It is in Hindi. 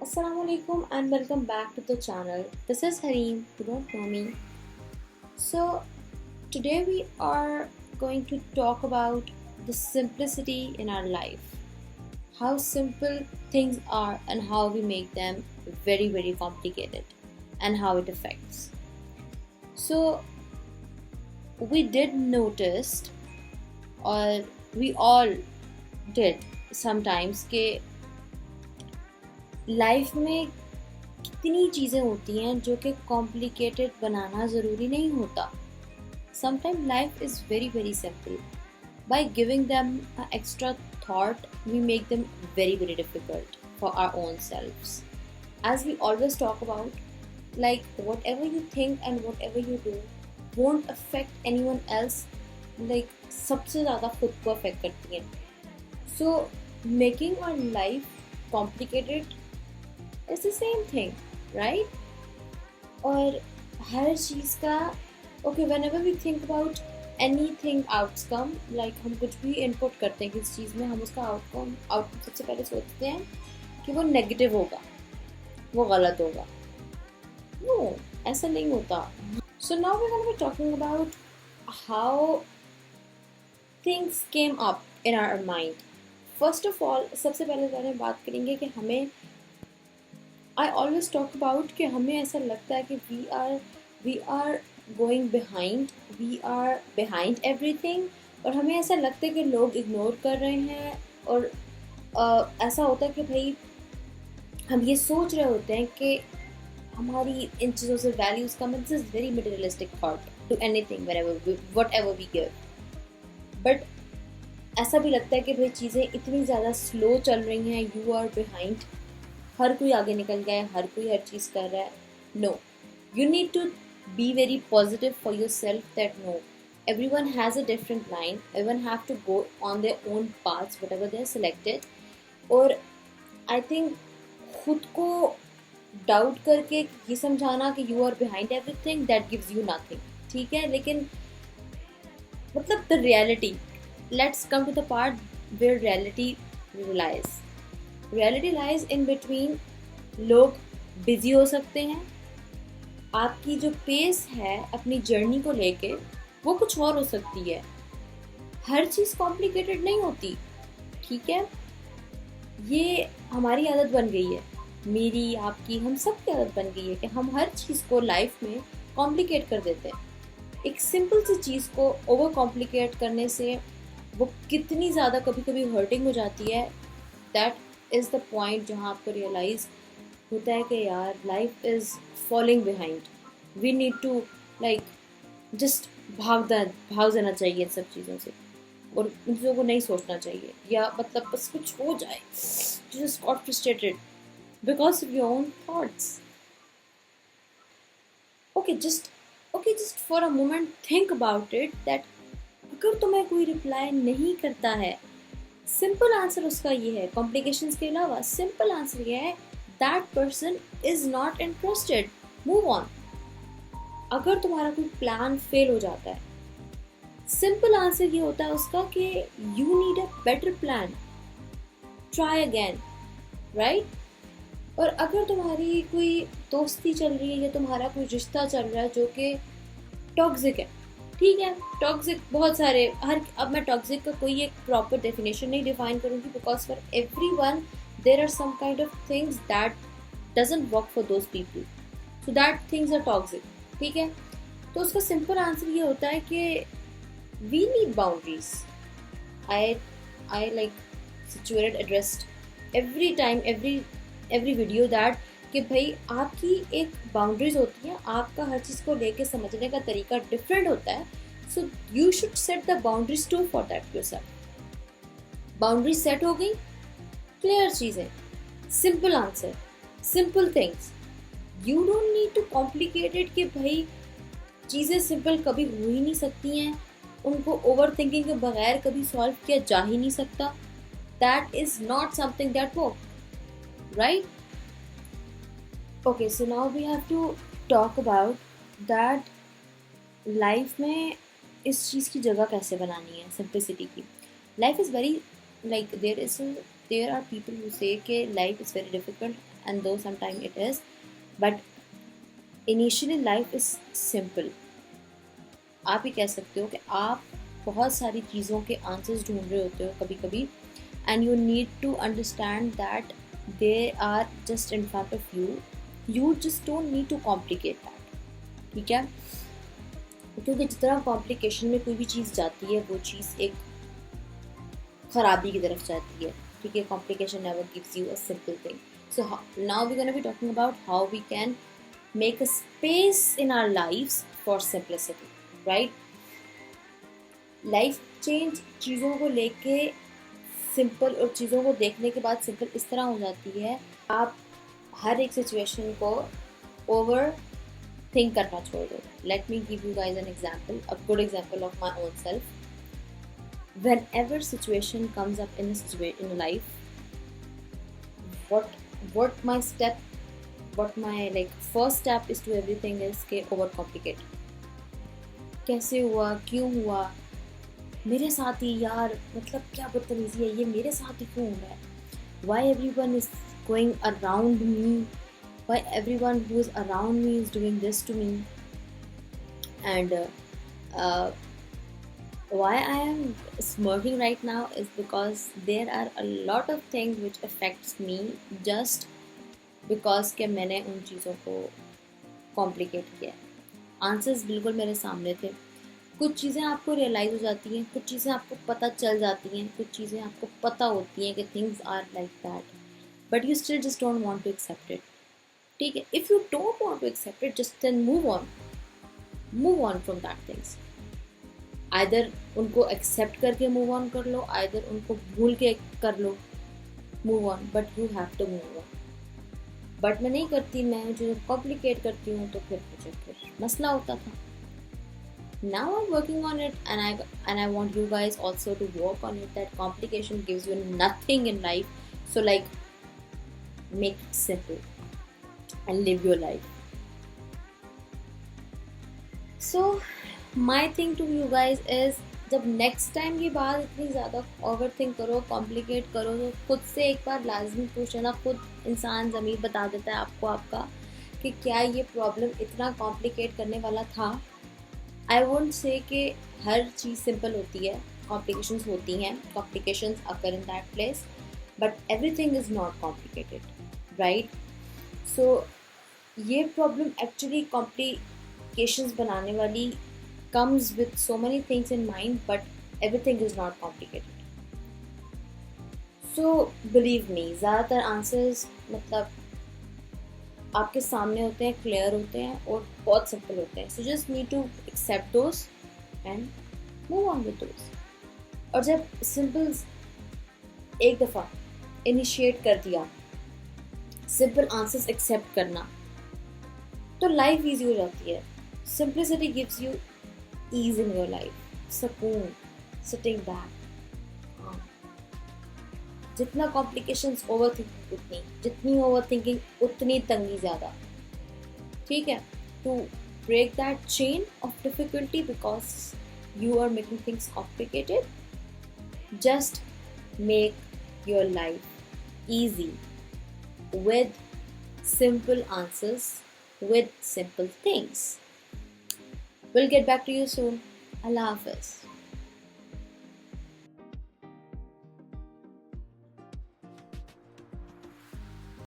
Assalamualaikum and welcome back to the channel. This is Hareem, you don't know me. So, today we are going to talk about the simplicity in our life. How simple things are and how we make them very, very complicated and how it affects. So, we did notice, or we all did sometimes, कि लाइफ में कितनी चीज़ें होती हैं जो कि कॉम्प्लिकेटेड बनाना ज़रूरी नहीं होता. Sometime life is very very simple. By giving them extra thought we make them very very difficult for our own selves. As we always talk about, like whatever you think and whatever you do won't affect anyone else, like सबसे ज़्यादा खुद को अफेक्ट करती हैं. So making our life complicated is the same thing, right? और हर चीज़ का whenever we think about anything outcome, like हम कुछ भी इनपुट करते हैं किस चीज़ में, हम उसका आउटपुट सबसे पहले सोचते हैं कि वो नेगेटिव होगा, वो गलत होगा. नो, ऐसा नहीं होता. So now we're going to be talking about how things came up in our mind. First of all, सबसे पहले बारे में बात करेंगे कि हमें I always talk about कि हमें ऐसा लगता है कि we are going behind, we are behind everything, और हमें ऐसा लगता है कि लोग इग्नोर कर रहे हैं. और ऐसा होता है कि भाई हम ये सोच रहे होते हैं कि हमारी इन चीज़ों से वैल्यूज़ का, this is very materialistic thought to anything whatever we give. But ऐसा भी लगता है कि भाई चीज़ें इतनी ज़्यादा स्लो चल रही हैं, यू आर बिहाइंड, हर कोई आगे निकल गया है, हर कोई हर चीज़ कर रहा है. No, you need to be very positive for your self that no, everyone has a different line, everyone have to go on their own paths whatever they are selected. और आई थिंक खुद को डाउट करके ये समझाना कि you are behind everything, that gives you nothing. ठीक है, लेकिन मतलब the reality, let's come to the part where reality lies in between. लोग बिजी हो सकते हैं, आपकी जो पेस है अपनी जर्नी को लेके वो कुछ और हो सकती है. हर चीज़ कॉम्प्लिकेटेड नहीं होती. ठीक है, ये हमारी आदत बन गई है, मेरी, आपकी, हम सब की आदत बन गई है कि हम हर चीज़ को लाइफ में कॉम्प्लिकेट कर देते हैं. एक सिंपल सी चीज़ को ओवर कॉम्प्लिकेट करने से वो कितनी ज़्यादा कभी कभी हर्टिंग हो जाती है. दैट इज़ द पॉइंट जहाँ आपको रियलाइज़ होता है कि यार life is falling behind, we need to like just भाग जाना चाहिए इन सब चीज़ों से, और इन चीज़ों को नहीं सोचना चाहिए, या मतलब बस कुछ हो जाए, just got frustrated because of your own thoughts. Just for a moment think about it that अगर तुम्हें कोई रिप्लाई नहीं करता है, सिंपल आंसर उसका ये है, कॉम्प्लिकेशंस के अलावा सिंपल आंसर ये है, that person is not interested, move on. अगर तुम्हारा कोई प्लान फेल हो जाता है, सिंपल आंसर ये होता है उसका कि you need a better plan, try again, right. और अगर तुम्हारी कोई दोस्ती चल रही है या तुम्हारा कोई रिश्ता चल रहा है जो कि टॉक्सिक है, ठीक है, टॉक्सिक बहुत सारे, अब मैं टॉक्सिक का कोई एक प्रॉपर डेफिनेशन नहीं डिफाइन करूँगी, because for everyone there are some kind of things that doesn't work for those people, so that things are toxic. ठीक है, तो उसका सिंपल आंसर ये होता है कि we need boundaries. I like situated addressed every time, every video that कि भाई आपकी एक बाउंड्रीज होती हैं, आपका हर चीज़ को लेके समझने का तरीका डिफरेंट होता है. So you should set the boundaries to for that yourself. Boundaries set हो गई, क्लियर चीज़ें, simple answer, simple things. You don't need to complicated कि भाई चीज़ें सिंपल कभी हो ही नहीं सकती हैं, उनको ओवर थिंकिंग के बगैर कभी सॉल्व किया जा ही नहीं सकता. That is not something that work, right? Okay, so now we have to talk about that life में इस चीज़ की जगह कैसे बनानी है, simplicity की. Life is very like there are people who say कि life is very difficult and though sometimes it is, but initially life is simple. आप ही कह सकते हो कि आप बहुत सारी चीज़ों के आंसर्स ढूंढ रहे होते हो कभी कभी, and you need to understand that they are just in front of you. You just don't need to complicate that. ठीक है, क्योंकि जितना कॉम्प्लिकेशन में कोई भी चीज़ जाती है वो चीज़ एक खराबी की तरफ जाती है. ठीक है, complication never gives you a simple thing. So now we gonna be talking about how we can make a space in our lives for simplicity, right? Life change चीज़ों को लेके सिंपल और चीज़ों को देखने के बाद सिंपल इस तरह हो जाती है, आप हर एक सिचुएशन को ओवर थिंक करना छोड़ दो. Let me give you guys an example, a good example of my own self. whenever situation comes up in a life, what my like first step is to everything is के overcomplicate. कैसे हुआ, क्यों हुआ, मेरे साथ ही यार, मतलब क्या बदतमीजी है ये, मेरे साथ ही क्यों हो रहा है, why everyone is going around me, why everyone who is around me is doing this to me, and why I am smirking right now is because there are a lot of things which affects me just because कि मैंने उन चीज़ों को कॉम्प्लिकेट किया. आंसर्स बिल्कुल मेरे सामने थे. कुछ चीज़ें आपको रियलाइज़ हो जाती हैं, कुछ चीज़ें आपको पता चल जाती हैं, कुछ चीज़ें आपको पता होती हैं कि things are like that, but you still just don't want to accept it. ठीक है, if you don't want to accept it, just then move on from that things. Either उनको एक्सेप्ट करके मूव ऑन कर लो, आइदर उनको भूल के कर लो, move on, but you have to move on. But मैं नहीं करती, मैं जो कॉम्प्लिकेट करती हूँ तो फिर मसला होता था. Now I am working on it and I want you guys also to work on it. That complication gives you nothing in life. So like make it simple and live your life. So my thing to you guys is, जब नेक्स्ट टाइम की बात इतनी ज़्यादा ओवर थिंक करो, कॉम्प्लिकेट करो, तो खुद से एक बार लाजमी पूछना. खुद इंसान ज़मीर बता देता है आपको आपका कि क्या ये प्रॉब्लम इतना कॉम्प्लिकेट करने वाला था. आई वोंट से कि हर चीज़ सिंपल होती है, कॉम्प्लिकेशंस होती हैं, complications occur in that place, but everything is not complicated, right? So ये प्रॉब्लम एक्चुअली कॉम्प्लिकेशंस बनाने वाली comes with so many things in mind, but everything is not complicated. So believe me, ज़्यादातर आंसर्स मतलब आपके सामने होते हैं, क्लियर होते हैं और बहुत सिंपल होते हैं. So just need to accept those and move on with those. और जब सिंपल एक दफ़ा इनिशिएट कर दिया, सिंपल आंसर्स एक्सेप्ट करना, तो लाइफ ईजी हो जाती है. Simplicity gives you ease in your life, सुकून, sitting back. जितना complications overthinking उतनी, जितनी overthinking उतनी तंगी ज़्यादा. ठीक है, to break that chain of difficulty because you are making things complicated, just make your life easy with simple answers, with simple things. We'll get back to you soon. Allah Hafiz.